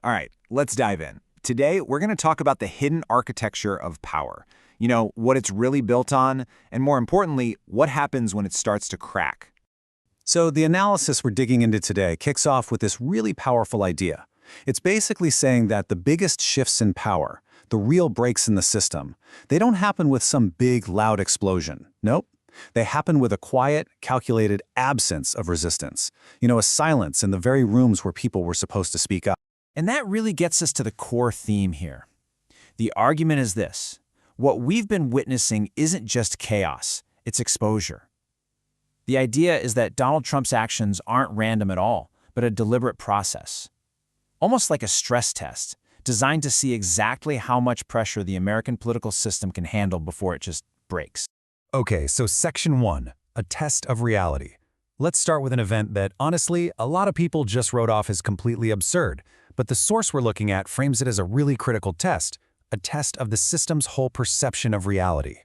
All right, let's dive in. Today, we're going to talk about the hidden architecture of power. What it's really built on, and more importantly, what happens when it starts to crack. So the analysis we're digging into today kicks off with this really powerful idea. It's basically saying that the biggest shifts in power, the real breaks in the system, they don't happen with some big, loud explosion. Nope. They happen with a quiet, calculated absence of resistance. A silence in the very rooms where people were supposed to speak up. And that really gets us to the core theme here. The argument is this: what we've been witnessing isn't just chaos, it's exposure. The idea is that Donald Trump's actions aren't random at all, but a deliberate process. Almost like a stress test, designed to see exactly how much pressure the American political system can handle before it just breaks. Okay, so Section 1, a test of reality. Let's start with an event that, honestly, a lot of people just wrote off as completely absurd, but the source we're looking at frames it as a really critical test, a test of the system's whole perception of reality.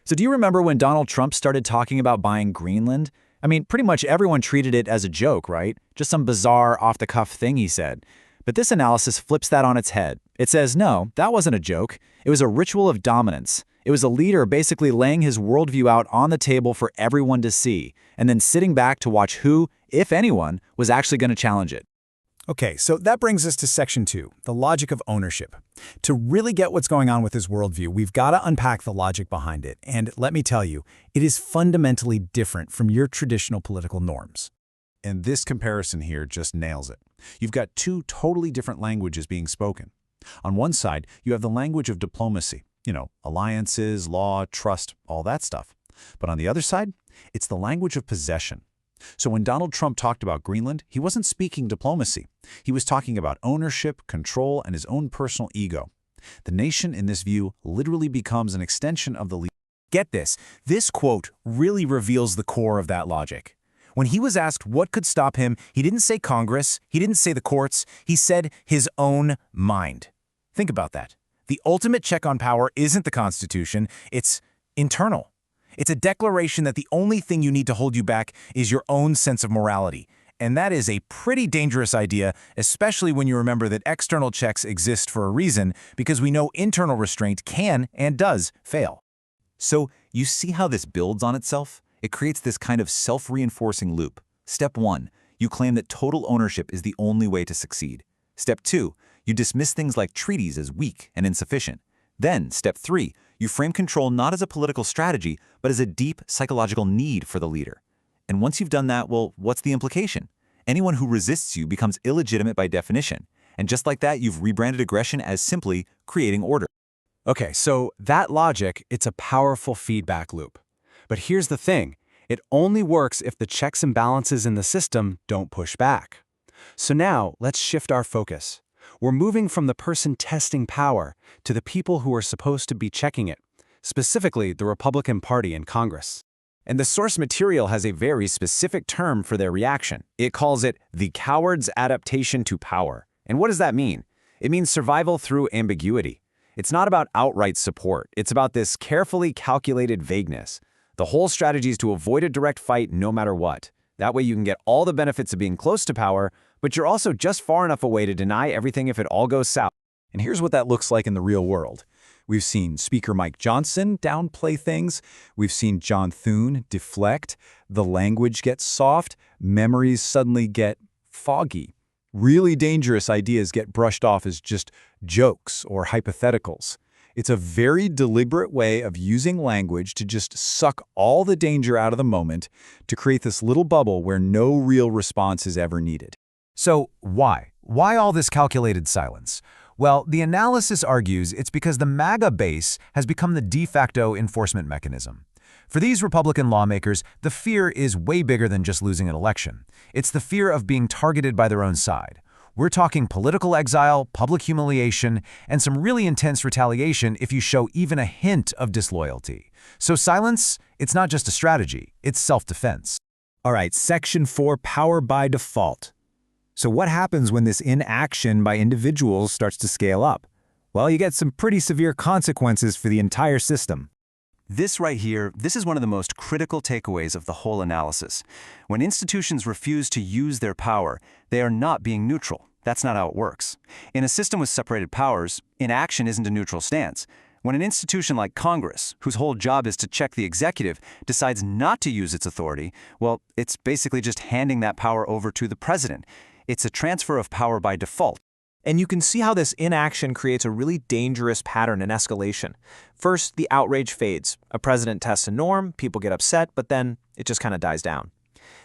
So do you remember when Donald Trump started talking about buying Greenland? I mean, pretty much everyone treated it as a joke, right? Just some bizarre, off-the-cuff thing he said. But this analysis flips that on its head. It says, no, that wasn't a joke. It was a ritual of dominance. It was a leader basically laying his worldview out on the table for everyone to see, and then sitting back to watch who, if anyone, was actually going to challenge it. Okay, so that brings us to Section 2, the logic of ownership. To really get what's going on with his worldview, we've got to unpack the logic behind it, and let me tell you, it is fundamentally different from your traditional political norms. And this comparison here just nails it. You've got two totally different languages being spoken. On one side, you have the language of diplomacy, alliances, law, trust, all that stuff. But on the other side, it's the language of possession. So when Donald Trump talked about Greenland, he wasn't speaking diplomacy. He was talking about ownership, control, and his own personal ego. The nation, in this view, literally becomes an extension of the leader. Get this quote really reveals the core of that logic. When he was asked what could stop him, he didn't say Congress, he didn't say the courts, he said his own mind. Think about that. The ultimate check on power isn't the Constitution, it's internal. It's a declaration that the only thing you need to hold you back is your own sense of morality. And that is a pretty dangerous idea, especially when you remember that external checks exist for a reason, because we know internal restraint can and does fail. So you see how this builds on itself? It creates this kind of self-reinforcing loop. Step 1, you claim that total ownership is the only way to succeed. Step 2, you dismiss things like treaties as weak and insufficient. Then, Step 3, you frame control not as a political strategy, but as a deep psychological need for the leader. And once you've done that, well, what's the implication? Anyone who resists you becomes illegitimate by definition. And just like that, you've rebranded aggression as simply creating order. Okay, so that logic, it's a powerful feedback loop. But here's the thing, it only works if the checks and balances in the system don't push back. So now, let's shift our focus. We're moving from the person testing power to the people who are supposed to be checking it, specifically the Republican Party in Congress. And the source material has a very specific term for their reaction. It calls it the coward's adaptation to power. And what does that mean? It means survival through ambiguity. It's not about outright support. It's about this carefully calculated vagueness. The whole strategy is to avoid a direct fight no matter what. That way you can get all the benefits of being close to power, but you're also just far enough away to deny everything if it all goes south. And here's what that looks like in the real world. We've seen Speaker Mike Johnson downplay things. We've seen John Thune deflect. The language gets soft. Memories suddenly get foggy. Really dangerous ideas get brushed off as just jokes or hypotheticals. It's a very deliberate way of using language to just suck all the danger out of the moment to create this little bubble where no real response is ever needed. So why? Why all this calculated silence? Well, the analysis argues it's because the MAGA base has become the de facto enforcement mechanism. For these Republican lawmakers, the fear is way bigger than just losing an election. It's the fear of being targeted by their own side. We're talking political exile, public humiliation, and some really intense retaliation if you show even a hint of disloyalty. So silence, it's not just a strategy, it's self-defense. All right, Section 4, power by default. So what happens when this inaction by individuals starts to scale up? Well, you get some pretty severe consequences for the entire system. This right here, this is one of the most critical takeaways of the whole analysis. When institutions refuse to use their power, they are not being neutral. That's not how it works. In a system with separated powers, inaction isn't a neutral stance. When an institution like Congress, whose whole job is to check the executive, decides not to use its authority, well, it's basically just handing that power over to the president. It's a transfer of power by default. And you can see how this inaction creates a really dangerous pattern and escalation. First, the outrage fades. A president tests a norm, people get upset, but then it just kind of dies down.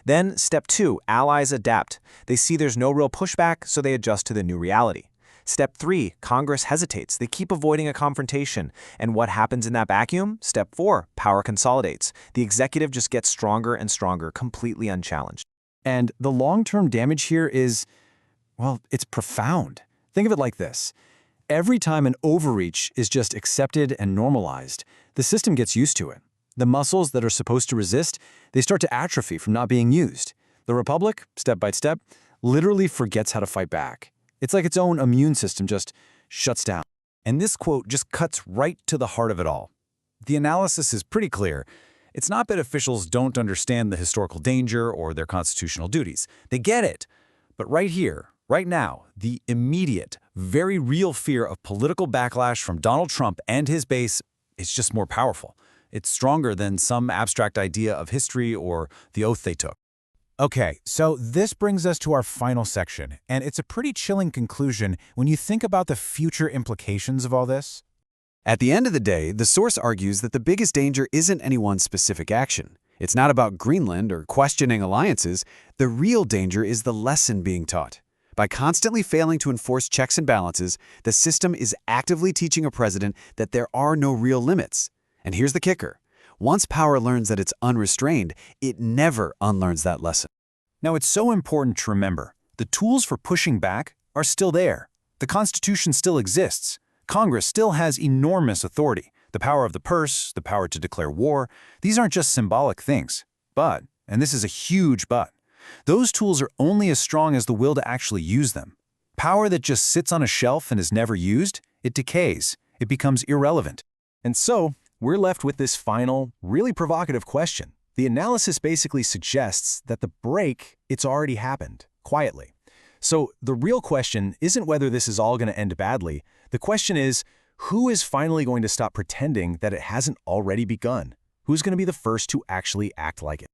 Then, step 2, allies adapt. They see there's no real pushback, so they adjust to the new reality. Step 3, Congress hesitates. They keep avoiding a confrontation. And what happens in that vacuum? Step 4, power consolidates. The executive just gets stronger and stronger, completely unchallenged. And the long-term damage here is, well, it's profound. Think of it like this. Every time an overreach is just accepted and normalized, the system gets used to it. The muscles that are supposed to resist, they start to atrophy from not being used. The republic, step by step, literally forgets how to fight back. It's like its own immune system just shuts down. And this quote just cuts right to the heart of it all. The analysis is pretty clear. It's not that officials don't understand the historical danger or their constitutional duties. They get it. But right here, right now, the immediate, very real fear of political backlash from Donald Trump and his base is just more powerful. It's stronger than some abstract idea of history or the oath they took. Okay, so this brings us to our final section, and it's a pretty chilling conclusion when you think about the future implications of all this. At the end of the day, the source argues that the biggest danger isn't any one specific action. It's not about Greenland or questioning alliances. The real danger is the lesson being taught. By constantly failing to enforce checks and balances, the system is actively teaching a president that there are no real limits. And here's the kicker. Once power learns that it's unrestrained, it never unlearns that lesson. Now, it's so important to remember, the tools for pushing back are still there. The Constitution still exists. Congress still has enormous authority. The power of the purse, the power to declare war, these aren't just symbolic things. But, and this is a huge but, those tools are only as strong as the will to actually use them. Power that just sits on a shelf and is never used, it decays. It becomes irrelevant. And so, we're left with this final, really provocative question. The analysis basically suggests that the break, it's already happened, quietly. So the real question isn't whether this is all going to end badly. The question is, who is finally going to stop pretending that it hasn't already begun? Who's going to be the first to actually act like it?